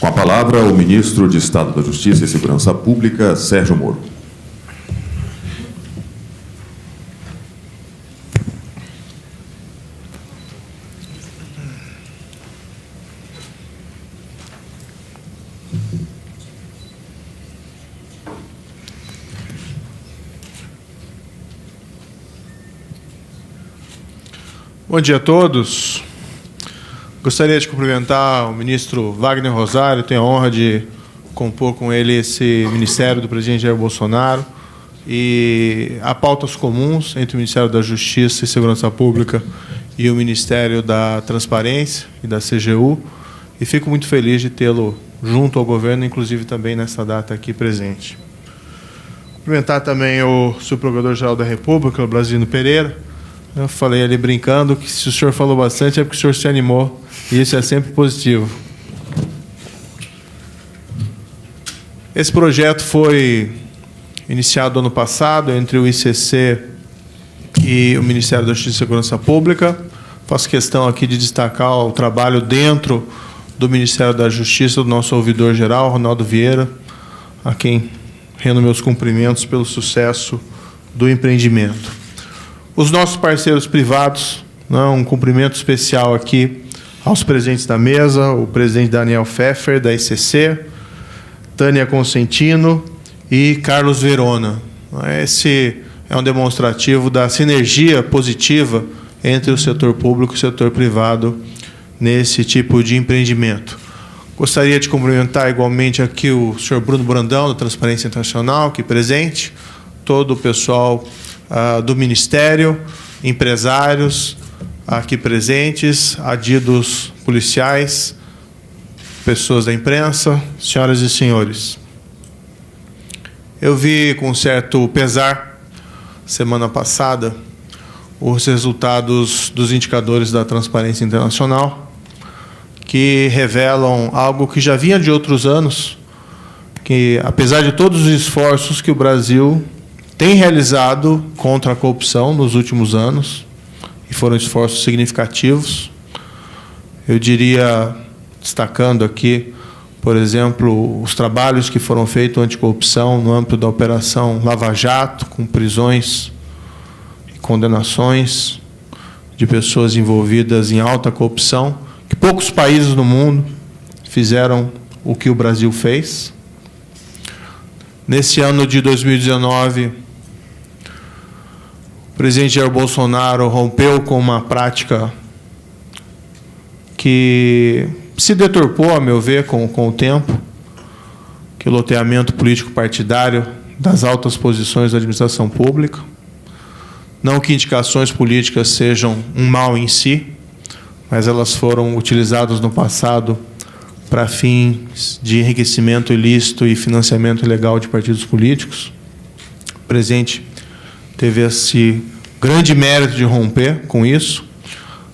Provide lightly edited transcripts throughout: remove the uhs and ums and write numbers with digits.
Com a palavra, o ministro de Estado da Justiça e Segurança Pública, Sérgio Moro. Bom dia a todos. Gostaria de cumprimentar o ministro Wagner Rosário. Tenho a honra de compor com ele esse ministério do presidente Jair Bolsonaro. E há pautas comuns entre o Ministério da Justiça e Segurança Pública e o Ministério da Transparência e da CGU. E fico muito feliz de tê-lo junto ao governo, inclusive também nessa data aqui presente. Cumprimentar também o subprocurador-geral da República, o Blasino Pereira. Eu falei ali brincando que se o senhor falou bastante é porque o senhor se animou, e isso é sempre positivo. Esse projeto foi iniciado ano passado entre o ICC e o Ministério da Justiça e Segurança Pública. Faço questão aqui de destacar o trabalho dentro do Ministério da Justiça do nosso ouvidor-geral, Ronaldo Vieira, a quem rendo meus cumprimentos pelo sucesso do empreendimento. Os nossos parceiros privados, um cumprimento especial aqui aos presentes da mesa, o presidente Daniel Pfeffer, da ICC, Tânia Consentino e Carlos Verona. Esse é um demonstrativo da sinergia positiva entre o setor público e o setor privado nesse tipo de empreendimento. Gostaria de cumprimentar igualmente aqui o senhor Bruno Brandão, da Transparência Internacional, aqui presente, todo o pessoal do Ministério, empresários aqui presentes, adidos policiais, pessoas da imprensa, senhoras e senhores. Eu vi com certo pesar, semana passada, os resultados dos indicadores da Transparência Internacional, que revelam algo que já vinha de outros anos, que, apesar de todos os esforços que o Brasil tem realizado contra a corrupção nos últimos anos, e foram esforços significativos. Eu diria, destacando aqui, por exemplo, os trabalhos que foram feitos anticorrupção no âmbito da Operação Lava Jato, com prisões e condenações de pessoas envolvidas em alta corrupção, que poucos países no mundo fizeram o que o Brasil fez. Nesse ano de 2019, o presidente Jair Bolsonaro rompeu com uma prática que se deturpou, a meu ver, com o tempo, que é o loteamento político-partidário das altas posições da administração pública. Não que indicações políticas sejam um mal em si, mas elas foram utilizadas no passado para fins de enriquecimento ilícito e financiamento ilegal de partidos políticos. O presidente teve esse grande mérito de romper com isso.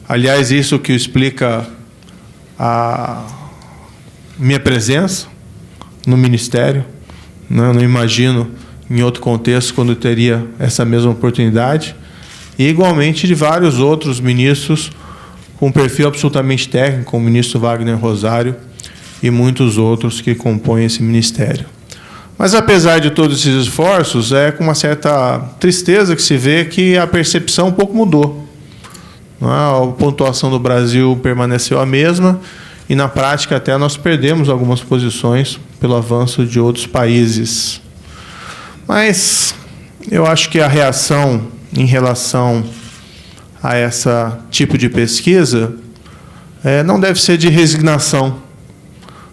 Aliás, isso que explica a minha presença no Ministério. Não imagino, em outro contexto, quando teria essa mesma oportunidade. E, igualmente, de vários outros ministros com perfil absolutamente técnico, como o ministro Wagner Rosário e muitos outros que compõem esse ministério. Mas, apesar de todos esses esforços, é com uma certa tristeza que se vê que a percepção um pouco mudou. A pontuação do Brasil permaneceu a mesma e, na prática, até nós perdemos algumas posições pelo avanço de outros países. Mas eu acho que a reação em relação a esse tipo de pesquisa não deve ser de resignação.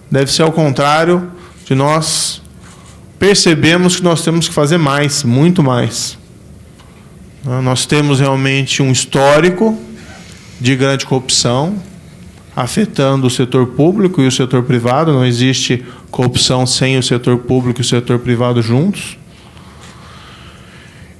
Deve ser ao contrário de nós percebemos que nós temos que fazer mais, muito mais. Nós temos realmente um histórico de grande corrupção afetando o setor público e o setor privado. Não existe corrupção sem o setor público e o setor privado juntos.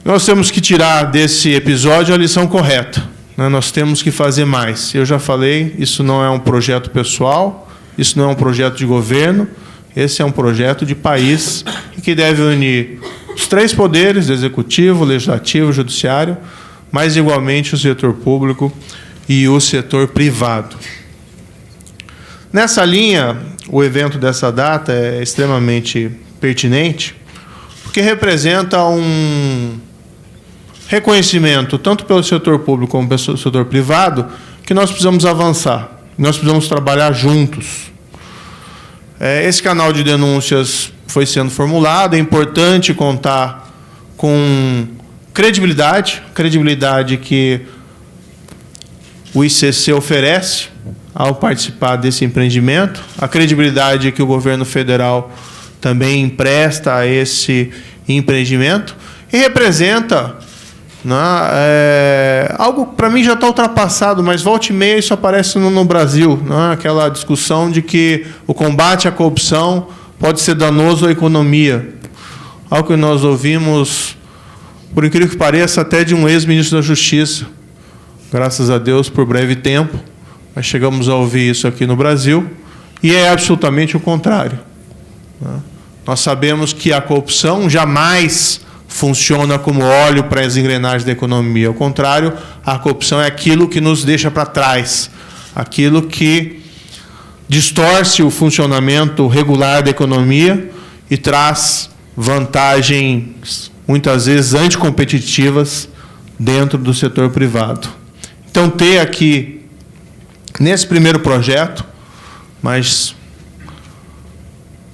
Nós temos que tirar desse episódio a lição correta. Nós temos que fazer mais. Eu já falei, isso não é um projeto pessoal, isso não é um projeto de governo, esse é um projeto de país que deve unir os três poderes, executivo, legislativo, judiciário, mas igualmente o setor público e o setor privado. Nessa linha, o evento dessa data é extremamente pertinente, porque representa um reconhecimento, tanto pelo setor público como pelo setor privado, que nós precisamos avançar, nós precisamos trabalhar juntos. Esse canal de denúncias foi sendo formulado, é importante contar com credibilidade que o ICC oferece ao participar desse empreendimento, a credibilidade que o governo federal também empresta a esse empreendimento, e representa, né, algo para mim já está ultrapassado, mas volta e meia isso aparece no Brasil, né, aquela discussão de que o combate à corrupção pode ser danoso à economia. Algo que nós ouvimos, por incrível que pareça, até de um ex-ministro da Justiça. Graças a Deus, por breve tempo, mas chegamos a ouvir isso aqui no Brasil, e é absolutamente o contrário. Nós sabemos que a corrupção jamais funciona como óleo para as engrenagens da economia. Ao contrário, a corrupção é aquilo que nos deixa para trás, aquilo que distorce o funcionamento regular da economia e traz vantagens, muitas vezes, anticompetitivas dentro do setor privado. Então, ter aqui, nesse primeiro projeto, mas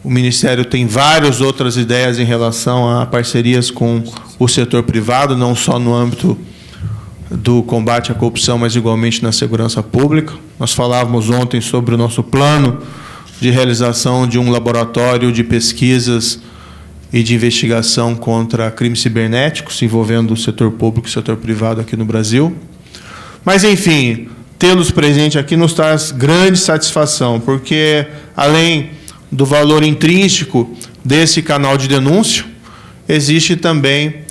o Ministério tem várias outras ideias em relação a parcerias com o setor privado, não só no âmbito do combate à corrupção, mas igualmente na segurança pública. Nós falávamos ontem sobre o nosso plano de realização de um laboratório de pesquisas e de investigação contra crimes cibernéticos, envolvendo o setor público e o setor privado aqui no Brasil. Mas, enfim, tê-los presente aqui nos traz grande satisfação, porque, além do valor intrínseco desse canal de denúncia, existe também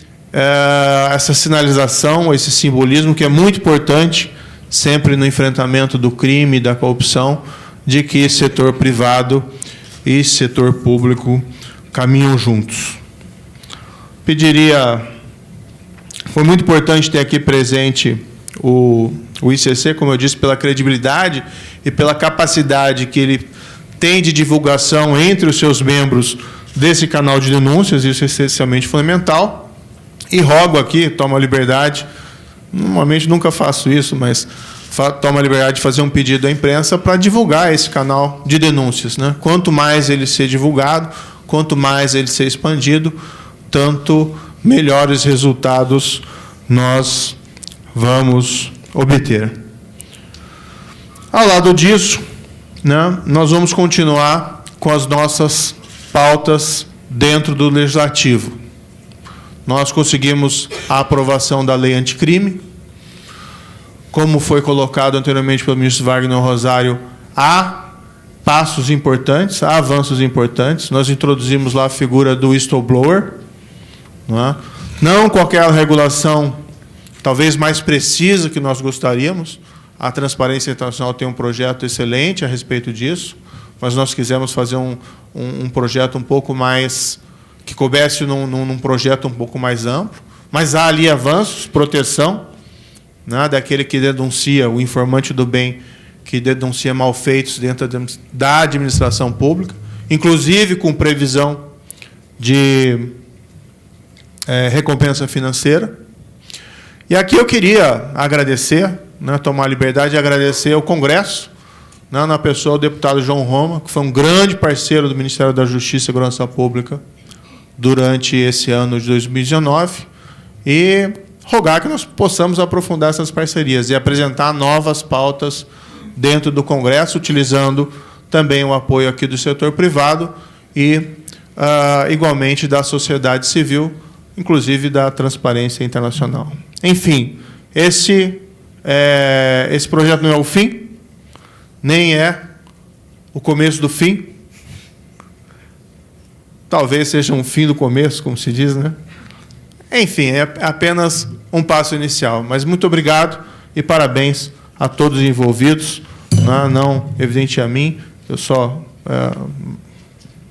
essa sinalização, esse simbolismo que é muito importante, sempre no enfrentamento do crime e da corrupção, de que setor privado e setor público caminham juntos. Foi muito importante ter aqui presente o ICC, como eu disse, pela credibilidade e pela capacidade que ele tem de divulgação entre os seus membros desse canal de denúncias, isso é essencialmente fundamental. E rogo aqui, tomo a liberdade, normalmente nunca faço isso, mas tomo a liberdade de fazer um pedido à imprensa para divulgar esse canal de denúncias, né? Quanto mais ele ser divulgado, quanto mais ele ser expandido, tanto melhores resultados nós vamos obter. Ao lado disso, né, nós vamos continuar com as nossas pautas dentro do Legislativo. Nós conseguimos a aprovação da lei anticrime. Como foi colocado anteriormente pelo ministro Wagner Rosário, há passos importantes, há avanços importantes. Nós introduzimos lá a figura do whistleblower. Não qualquer regulação, talvez mais precisa que nós gostaríamos. A Transparência Internacional tem um projeto excelente a respeito disso, mas nós quisemos fazer um projeto um pouco mais, que coubesse num projeto um pouco mais amplo, mas há ali avanços, proteção, né, daquele que denuncia, o informante do bem, que denuncia malfeitos dentro da administração pública, inclusive com previsão de recompensa financeira. E aqui eu queria agradecer, né, tomar a liberdade de agradecer ao Congresso, né, na pessoa do deputado João Roma, que foi um grande parceiro do Ministério da Justiça e Segurança Pública durante esse ano de 2019, e rogar que nós possamos aprofundar essas parcerias e apresentar novas pautas dentro do Congresso, utilizando também o apoio aqui do setor privado e, igualmente, da sociedade civil, inclusive da Transparência Internacional. Enfim, esse projeto não é o fim, nem é o começo do fim. Talvez seja um fim do começo, como se diz, né? Enfim, é apenas um passo inicial. Mas muito obrigado e parabéns a todos os envolvidos. Não evidente a mim, eu só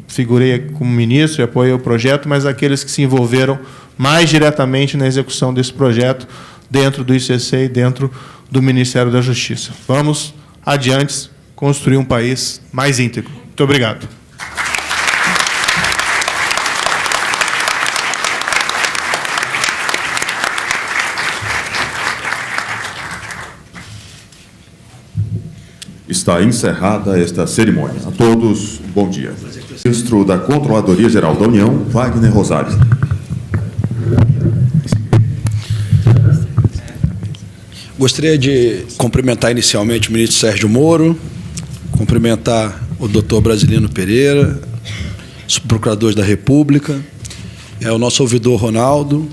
figurei como ministro e apoiei o projeto, mas aqueles que se envolveram mais diretamente na execução desse projeto dentro do ICC e dentro do Ministério da Justiça. Vamos adiante construir um país mais íntegro. Muito obrigado. Está encerrada esta cerimônia. A todos, bom dia. Ministro da Controladoria Geral da União, Wagner Rosário. Gostaria de cumprimentar inicialmente o ministro Sérgio Moro, cumprimentar o doutor Brasilino Pereira, os procuradores da República, o nosso ouvidor Ronaldo.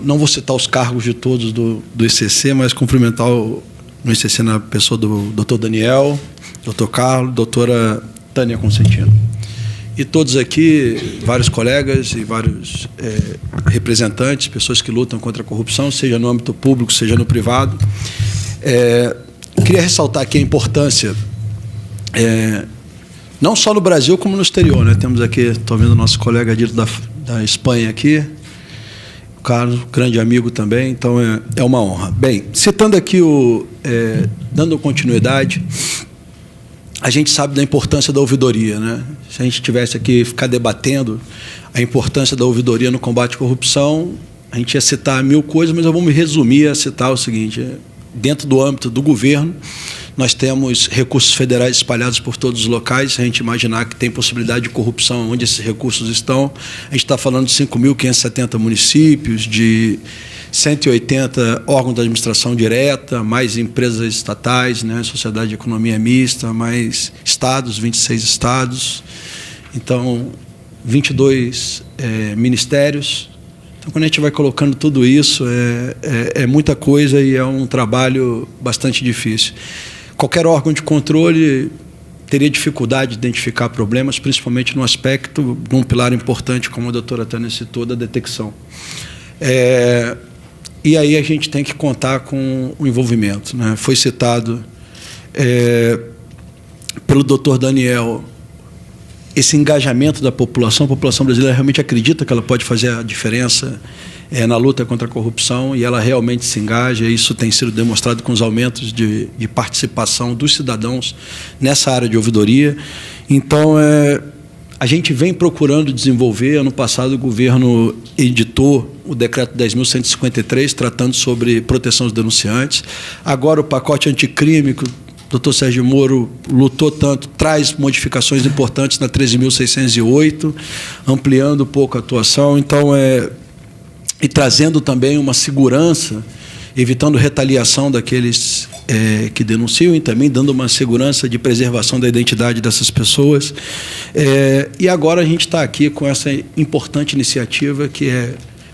Não vou citar os cargos de todos do ICC, mas cumprimentar no ICC na pessoa do doutor Daniel, doutor Carlos, doutora Tânia Consentino. E todos aqui, vários colegas e vários representantes, pessoas que lutam contra a corrupção, seja no âmbito público, seja no privado. Queria ressaltar aqui a importância, não só no Brasil, como no exterior. Né? Temos aqui, estou vendo o nosso colega dito da Espanha aqui, o Carlos, grande amigo também, então é uma honra. Bem, citando aqui, dando continuidade, a gente sabe da importância da ouvidoria, né? Se a gente tivesse aqui ficar debatendo a importância da ouvidoria no combate à corrupção, a gente ia citar 1000 coisas, mas eu vou me resumir a citar o seguinte: dentro do âmbito do governo, nós temos recursos federais espalhados por todos os locais. Se a gente imaginar que tem possibilidade de corrupção onde esses recursos estão, a gente está falando de 5.570 municípios, de 180 órgãos de administração direta, mais empresas estatais, né, sociedade de economia mista, mais estados, 26 estados, então 22 ministérios. Então, quando a gente vai colocando tudo isso, é muita coisa e é um trabalho bastante difícil. Qualquer órgão de controle teria dificuldade de identificar problemas, principalmente no aspecto de um pilar importante, como a doutora Tânia citou, da detecção. E aí a gente tem que contar com o envolvimento. Né? Foi citado pelo doutor Daniel esse engajamento da população. A população brasileira realmente acredita que ela pode fazer a diferença na luta contra a corrupção, e ela realmente se engaja. Isso tem sido demonstrado com os aumentos de participação dos cidadãos nessa área de ouvidoria. Então, a gente vem procurando desenvolver. Ano passado, o governo editou o decreto 10.153, tratando sobre proteção dos denunciantes. Agora, o pacote anticrime, que o doutor Sérgio Moro lutou tanto, traz modificações importantes na 13.608, ampliando um pouco a atuação. Então, e trazendo também uma segurança, evitando retaliação daqueles que denunciam, e também dando uma segurança de preservação da identidade dessas pessoas. E agora a gente está aqui com essa importante iniciativa, que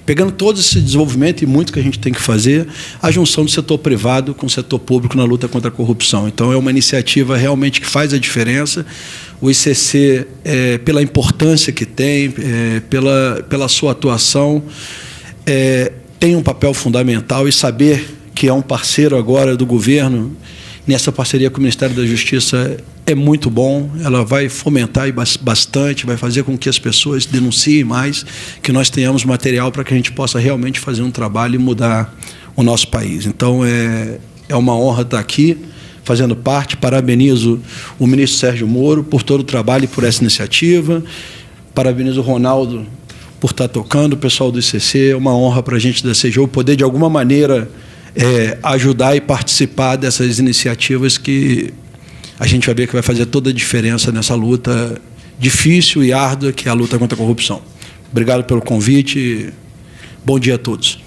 pegando todo esse desenvolvimento e muito que a gente tem que fazer, a junção do setor privado com o setor público na luta contra a corrupção. Então, é uma iniciativa realmente que faz a diferença. O ICC, pela importância que tem, pela sua atuação, tem um papel fundamental, e saber que é um parceiro agora do governo nessa parceria com o Ministério da Justiça é muito bom. Ela vai fomentar bastante, vai fazer com que as pessoas denunciem mais, que nós tenhamos material para que a gente possa realmente fazer um trabalho e mudar o nosso país. Então, é uma honra estar aqui, fazendo parte. Parabenizo o ministro Sérgio Moro por todo o trabalho e por essa iniciativa. Parabenizo o Ronaldo por estar tocando, o pessoal do ICC. É uma honra para a gente da CGU poder, de alguma maneira, ajudar e participar dessas iniciativas que a gente vai ver que vai fazer toda a diferença nessa luta difícil e árdua que é a luta contra a corrupção. Obrigado pelo convite. Bom dia a todos.